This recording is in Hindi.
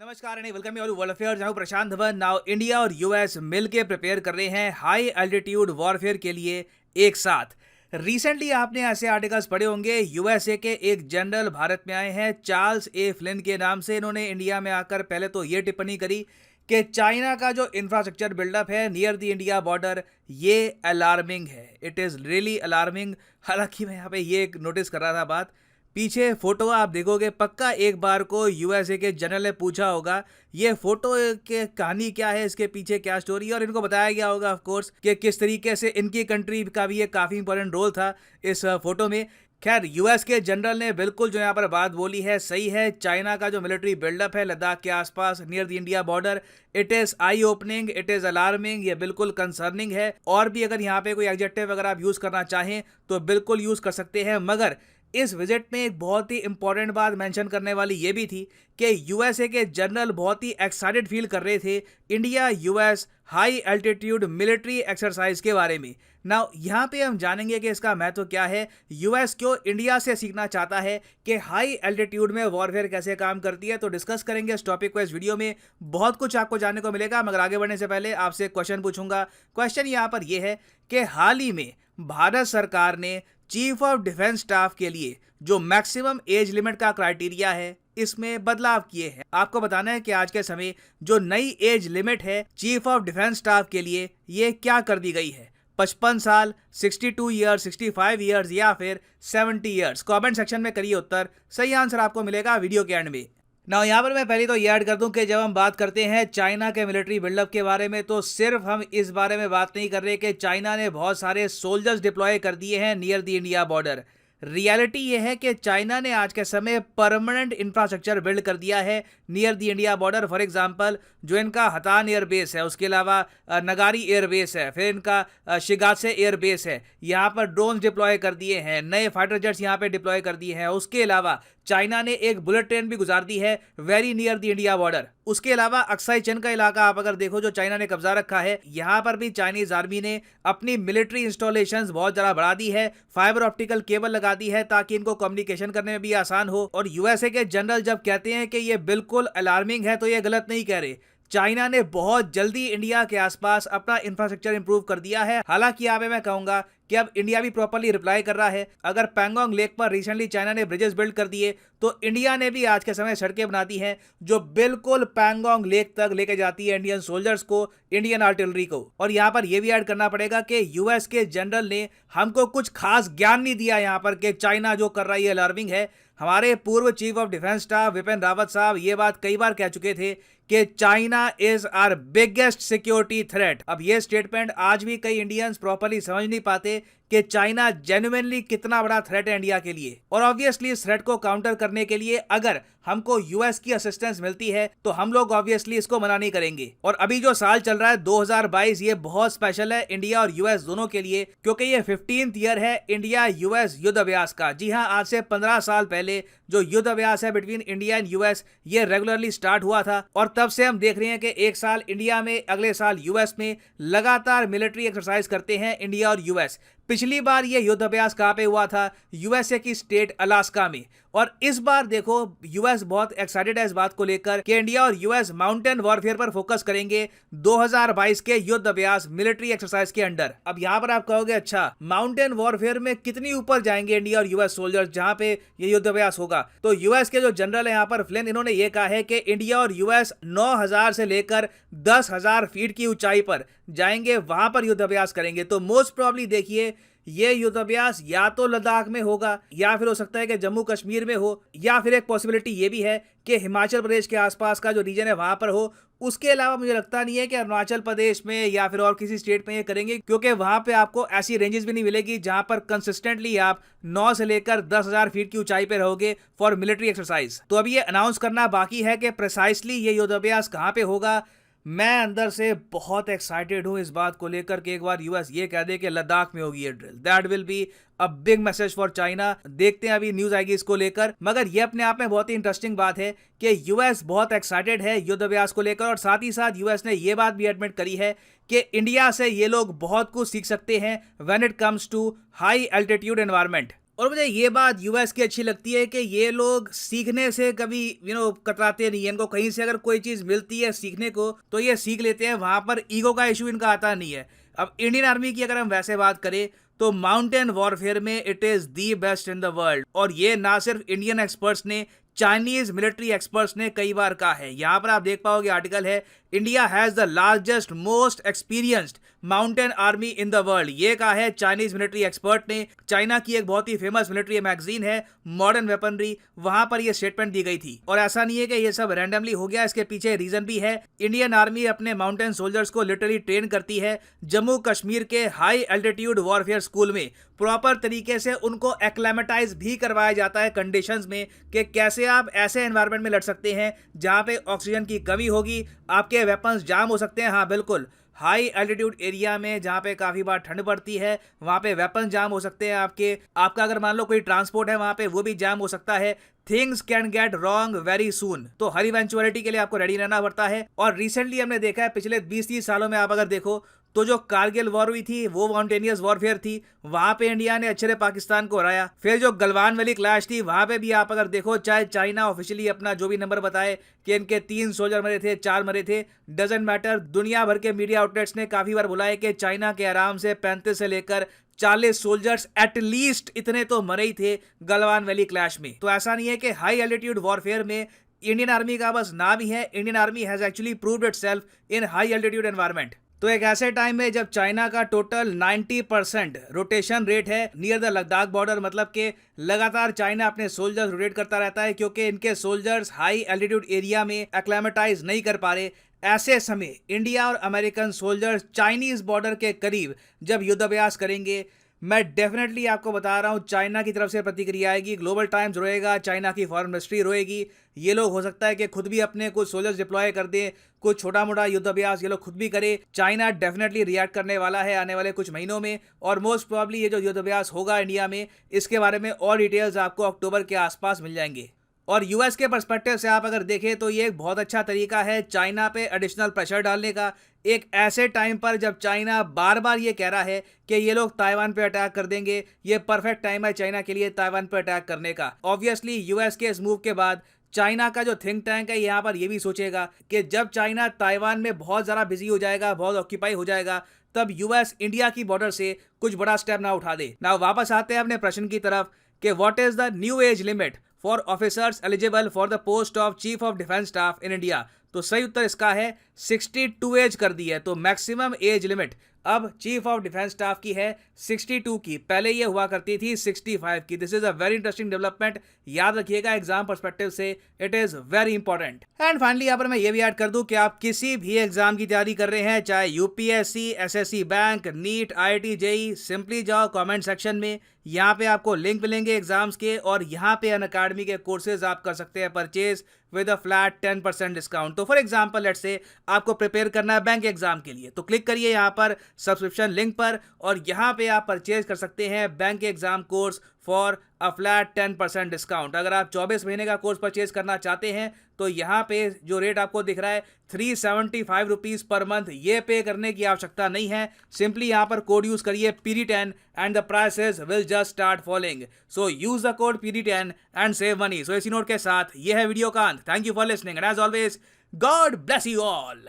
नमस्कार and welcome you all world affairs. मैं हूं प्रशांत धवन। नाउ इंडिया और यूएस मिलके प्रिपेयर कर रहे हैं हाई एल्टीट्यूड वॉरफेयर के लिए एक साथ। रिसेंटली आपने ऐसे आर्टिकल्स पढ़े होंगे, यूएसए के एक जनरल भारत में आए हैं चार्ल्स ए फ्लिन के नाम से। इन्होंने इंडिया में आकर पहले तो ये टिप्पणी करी कि चाइना का जो इंफ्रास्ट्रक्चर बिल्डअप है नियर द इंडिया बॉर्डर, ये अलार्मिंग है। It is really alarming. हालांकि मैं यहाँ पे ये एक नोटिस कर रहा था बात, पीछे फोटो आप देखोगे पक्का एक बार को यूएसए के जनरल ने पूछा होगा ये फोटो के कहानी क्या है, इसके पीछे क्या स्टोरी है, और इनको बताया गया होगा ऑफ कोर्स कि किस तरीके से इनकी कंट्री का भी ये काफ़ी इंपॉर्टेंट रोल था इस फोटो में। खैर, यूएस के जनरल ने बिल्कुल जो यहाँ पर बात बोली है सही है। चाइना का जो मिलिट्री बिल्डअप है लद्दाख के आसपास near the India border, it is I opening, it is alarming, ये बिल्कुल कंसर्निंग है। और भी अगर यहाँ पे कोई एडजेक्टिव अगर आप यूज़ करना चाहें तो बिल्कुल यूज़ कर सकते हैं। मगर इस विजिट में एक बहुत ही इंपॉर्टेंट बात मेंशन करने वाली ये भी थी कि यूएसए के जनरल बहुत ही एक्साइटेड फील कर रहे थे India US high altitude military exercise के बारे में। नाउ यहाँ पे हम जानेंगे कि इसका महत्व क्या है, यूएस क्यों इंडिया से सीखना चाहता है कि हाई एल्टीट्यूड में वॉरफेयर कैसे काम करती है। तो डिस्कस करेंगे इस टॉपिक को इस वीडियो में, बहुत कुछ आपको जानने को मिलेगा। मगर आगे बढ़ने से पहले आपसे एक क्वेश्चन पूछूंगा। क्वेश्चन यहाँ पर यह है कि हाल ही में भारत सरकार ने चीफ ऑफ डिफेंस स्टाफ के लिए जो मैक्सिमम एज लिमिट का क्राइटेरिया है इसमें बदलाव किए हैं। आपको बताना है कि आज के समय जो नई एज लिमिट है चीफ ऑफ डिफेंस स्टाफ के लिए ये क्या कर दी गई है, 55 साल, 62 ईयर्स, 65 ईयर्स या फिर 70 ईयर्स। कमेंट सेक्शन में करिए उत्तर, सही आंसर आपको मिलेगा वीडियो के एंड में। ना यहाँ पर मैं पहले तो ये ऐड कर दूं कि जब हम बात करते हैं चाइना के मिलिट्री बिल्डअप के बारे में तो सिर्फ हम इस बारे में बात नहीं कर रहे कि चाइना ने बहुत सारे सोल्जर्स डिप्लॉय कर दिए हैं near the India border. Reality ये है कि चाइना ने आज के समय परमानेंट इंफ्रास्ट्रक्चर बिल्ड कर दिया है near the India border. For example जो इनका हतान एयर बेस है, उसके अलावा नगारी एयर बेस है, फिर इनका शिगासे एयर बेस है, यहाँ पर ड्रोन डिप्लॉय कर दिए हैं, नए फाइटर जेट्स यहाँ पे डिप्लॉय कर दिए हैं। उसके अलावा चाइना ने एक बुलेट ट्रेन भी गुजार दी है very near the India border. उसके अलावा अक्साई चिन का इलाका आप अगर देखो जो चाइना ने कब्जा रखा है, यहाँ पर भी चाइनीज आर्मी ने अपनी मिलिट्री इंस्टॉलेशंस बहुत ज़्यादा बढ़ा दी है, फाइबर ऑप्टिकल केबल लगा दी है ताकि इनको कम्युनिकेशन करने में भी आसान हो। और यूएसए के जनरल जब कहते हैं कि ये बिल्कुल अलार्मिंग है तो ये गलत नहीं कह रहे। चाइना ने बहुत जल्दी इंडिया के आसपास अपना इंफ्रास्ट्रक्चर इंप्रूव कर दिया है। हालांकि यहाँ पे मैं कहूंगा कि अब इंडिया भी प्रॉपर्ली रिप्लाई कर रहा है। अगर पैंगोंग लेक पर रिसेंटली चाइना ने ब्रिजेस बिल्ड कर दिए तो इंडिया ने भी आज के समय सड़कें बना दी हैं जो बिल्कुल पैंगोंग लेक तक लेके जाती है इंडियन सोल्जर्स को, इंडियन आर्टिलरी को। और यहाँ पर यह भी ऐड करना पड़ेगा कि यूएस के जनरल ने हमको कुछ खास ज्ञान नहीं दिया यहाँ पर कि चाइना जो कर रहा है ये अलार्मिंग है। हमारे पूर्व chief of defence staff Vipin Rawat साहब ये बात कई बार कह चुके थे कि China is our biggest security threat. अब ये स्टेटमेंट आज भी कई इंडियंस प्रॉपर्ली समझ नहीं पाते कि चाइना जेन्युइनली कितना बड़ा थ्रेट है इंडिया के लिए। और ऑब्वियसली इस थ्रेट को काउंटर करने के लिए अगर हमको यूएस की असिस्टेंस मिलती है तो हम लोग ऑब्वियसली इसको मना नहीं करेंगे। और अभी जो साल चल रहा है 2022, ये बहुत स्पेशल है इंडिया और यूएस दोनों के लिए, क्योंकि ये 15th ईयर है इंडिया यूएस युद्ध अभ्यास का। जी हाँ, आज से 15 साल पहले जो युद्ध अभ्यास है बिटवीन इंडिया एंड यूएस, ये रेगुलरली स्टार्ट हुआ था। और तब से हम देख रहे हैं कि एक साल इंडिया में, अगले साल यूएस में लगातार मिलिट्री एक्सरसाइज करते हैं इंडिया और यूएस। पिछली बार ये युद्ध अभ्यास कहाँ पे हुआ था? यूएसए की स्टेट अलास्का में। और इस बार देखो यूएस बहुत एक्साइटेड है इस बात को लेकर कि इंडिया और यूएस माउंटेन वॉरफेयर पर फोकस करेंगे 2022 के युद्ध अभ्यास मिलिट्री एक्सरसाइज के अंडर। अब यहाँ पर आप कहोगे अच्छा माउंटेन वॉरफेयर में कितनी ऊपर जाएंगे इंडिया और यूएस सोल्जर्स जहाँ पे ये युद्ध अभ्यास होगा? तो यूएस के जो जनरल है यहाँ पर फ्लिन, इन्होंने ये कहा है कि इंडिया और यूएस 9000 से लेकर 10,000 फीट की ऊंचाई पर जाएंगे, वहां पर युद्ध अभ्यास करेंगे। तो मोस्ट प्रॉब्ली देखिए ये युद्ध अभ्यास या तो लद्दाख में होगा या फिर हो सकता है कि जम्मू कश्मीर में हो, या फिर एक पॉसिबिलिटी ये भी है कि हिमाचल प्रदेश के आसपास का जो रीजन है वहां पर हो। उसके अलावा मुझे लगता नहीं है कि अरुणाचल प्रदेश में या फिर और किसी स्टेट में ये करेंगे, क्योंकि वहां पे आपको ऐसी रेंजेस भी नहीं मिलेगी जहां पर कंसिस्टेंटली आप 9 से लेकर 10,000 फीट की ऊंचाई पे रहोगे फॉर मिलिट्री एक्सरसाइज। तो अब ये अनाउंस करना बाकी है कि प्रिसाइसली ये युद्ध अभ्यास कहाँ पे होगा। मैं अंदर से बहुत एक्साइटेड हूं इस बात को लेकर कि एक बार यूएस ये कह दे कि लद्दाख में होगी ये drill. That will be a big message for China. देखते हैं अभी न्यूज आएगी इसको लेकर। मगर ये अपने आप में बहुत ही इंटरेस्टिंग बात है कि यूएस बहुत एक्साइटेड है युद्ध अभ्यास को लेकर। और साथ ही साथ यूएस ने ये बात भी एडमिट करी है कि इंडिया से ये लोग बहुत कुछ सीख सकते हैं when it comes to high altitude environment. और मुझे ये बात यूएस की अच्छी लगती है कि ये लोग सीखने से कभी कतराते नहीं है। इनको कहीं से अगर कोई चीज़ मिलती है सीखने को तो ये सीख लेते हैं, वहाँ पर ईगो का इशू इनका आता नहीं है। अब इंडियन आर्मी की अगर हम वैसे बात करें तो माउंटेन वॉरफेयर में it is the best in the world. और ये ना सिर्फ इंडियन एक्सपर्ट्स ने, चाइनीज मिलिट्री एक्सपर्ट्स ने कई बार कहा है। यहाँ पर आप देख पाओगे आर्टिकल है, India has the largest most experienced mountain army in the world. ये कहा है चाइनीज मिलिट्री एक्सपर्ट ने। चाइना की एक बहुत ही फेमस मिलिट्री मैगजीन है मॉडर्न वेपनरी, वहां पर यह स्टेटमेंट दी गई थी। और ऐसा नहीं है कि ये सब रैंडमली हो गया, इसके पीछे रीजन भी है। इंडियन आर्मी अपने माउंटेन सोल्जर्स को लिटरली ट्रेन करती है जम्मू कश्मीर के हाई एल्टीट्यूड वॉरफेयर स्कूल में। प्रॉपर तरीके से उनको एक्लेमेटाइज भी करवाया जाता है कंडीशंस में कि कैसे आप ऐसे एनवायरनमेंट में लड़ सकते हैं जहां पे ऑक्सीजन की कमी होगी, आपके वेपन्स जाम हो सकते हैं। हाँ बिल्कुल, हाई एल्टीट्यूड एरिया में जहाँ पे काफ़ी बार ठंड पड़ती है वहाँ पे वेपन जाम हो सकते हैं आपका अगर मान लो कोई ट्रांसपोर्ट है वहाँ पे वो भी जाम हो सकता है। Things can get wrong very soon. तो हर इवेंचुअलिटी के लिए आपको रेडी रहना पड़ता है। और रिसेंटली हमने देखा है पिछले 20-30 सालों में आप अगर देखो तो जो कारगिल वॉर हुई थी वो माउंटेनियस वॉरफेयर थी, वहां पे इंडिया ने अच्छे से पाकिस्तान को हराया। फिर जो गलवान वैली क्लैश थी वहां पे भी आप अगर देखो, चाहे चाइना ऑफिशियली अपना जो भी नंबर बताए कि इनके 3 सोल्जर मरे थे, 4 मरे थे, डजेंट मैटर। दुनिया भर के मीडिया आउटलेट्स ने काफी बार बोला है कि चाइना के आराम से 35 से लेकर 40 सोल्जर्स एटलीस्ट इतने तो मरे ही थे गलवान वैली क्लैश में। तो ऐसा नहीं है कि हाई एल्टीट्यूड वॉरफेयर में इंडियन आर्मी का बस नाम ही है। Indian army has actually proved itself in high altitude environment. तो एक ऐसे टाइम में जब चाइना का टोटल 90% रोटेशन रेट है नियर द लद्दाख बॉर्डर, मतलब कि लगातार चाइना अपने सोल्जर्स रोटेट करता रहता है क्योंकि इनके सोल्जर्स हाई एल्टीट्यूड एरिया में एक्लेमेटाइज नहीं कर पा रहे। ऐसे समय इंडिया और अमेरिकन सोल्जर्स चाइनीज बॉर्डर के करीब जब युद्धाभ्यास करेंगे, मैं डेफिनेटली आपको बता रहा हूं चाइना की तरफ से प्रतिक्रिया आएगी। ग्लोबल टाइम्स रोएगा, चाइना की फॉरेन मिनिस्ट्री रोएगी। ये लोग हो सकता है कि खुद भी अपने कुछ सोल्जर्स डिप्लॉय कर दें, कुछ छोटा मोटा युद्धाभ्यास ये लोग खुद भी करे। चाइना डेफिनेटली रिएक्ट करने वाला है आने वाले कुछ महीनों में। और मोस्ट प्रोबेबली ये जो युद्धाभ्यास होगा इंडिया में, इसके बारे में और डिटेल्स आपको अक्टूबर के आसपास मिल जाएंगे। और यूएस के पर्सपेक्टिव से आप अगर देखें तो ये एक बहुत अच्छा तरीका है चाइना पे एडिशनल प्रेशर डालने का, एक ऐसे टाइम पर जब चाइना बार बार ये कह रहा है कि ये लोग ताइवान पे अटैक कर देंगे। ये परफेक्ट टाइम है चाइना के लिए ताइवान पे अटैक करने का। ऑब्वियसली यूएस के इस मूव के बाद चाइना का जो थिंक टैंक है यहाँ पर ये भी सोचेगा कि जब चाइना ताइवान में बहुत ज़्यादा बिजी हो जाएगा, बहुत ऑक्यूपाई हो जाएगा, तब यूएस इंडिया की बॉर्डर से कुछ बड़ा स्टेप ना उठा दे। ना वापस आते हैं अपने प्रश्न की तरफ कि what is the new age limit for officers eligible for the post of chief of defence staff in India. तो सही उत्तर इसका है 62 एज कर दी है। तो मैक्सिमम एज लिमिट अब चीफ ऑफ डिफेंस स्टाफ की है 62 की, पहले ये हुआ करती थी 65 की। This is a very interesting development, याद रखिएगा एग्जाम पर्सपेक्टिव से it is very important. And finally यहाँ पर मैं ये भी ऐड कर दूं कि आप किसी भी एग्जाम की तैयारी कर रहे हैं, चाहे UPSC, SSC bank, NEET, IIT, JEE, simply जाओ कमेंट सेक्शन में, यहाँ पे आपको लिंक मिलेंगे एग्जाम्स के। और यहाँ पे अनअकैडमी के कोर्सेज आप कर सकते हैं purchase with a flat 10% discount. तो फॉर एग्जाम्पल लेट्स से आपको प्रिपेयर करना है बैंक एग्जाम के लिए, तो क्लिक करिए यहाँ पर सब्सक्रिप्शन लिंक पर और यहाँ पे आप परचेज कर सकते हैं bank exam course for a flat 10% discount. अगर आप 24 महीने का कोर्स परचेज करना चाहते हैं तो यहाँ पे जो रेट आपको दिख रहा है 375 रुपीज़ पर मंथ, ये पे करने की आवश्यकता नहीं है। सिंपली यहाँ पर कोड यूज करिए PD10 and the prices will just start following. So use the code PD10 and save money. So इसी नोट के साथ ये है वीडियो का अंत। Thank you for listening and as always God bless you all.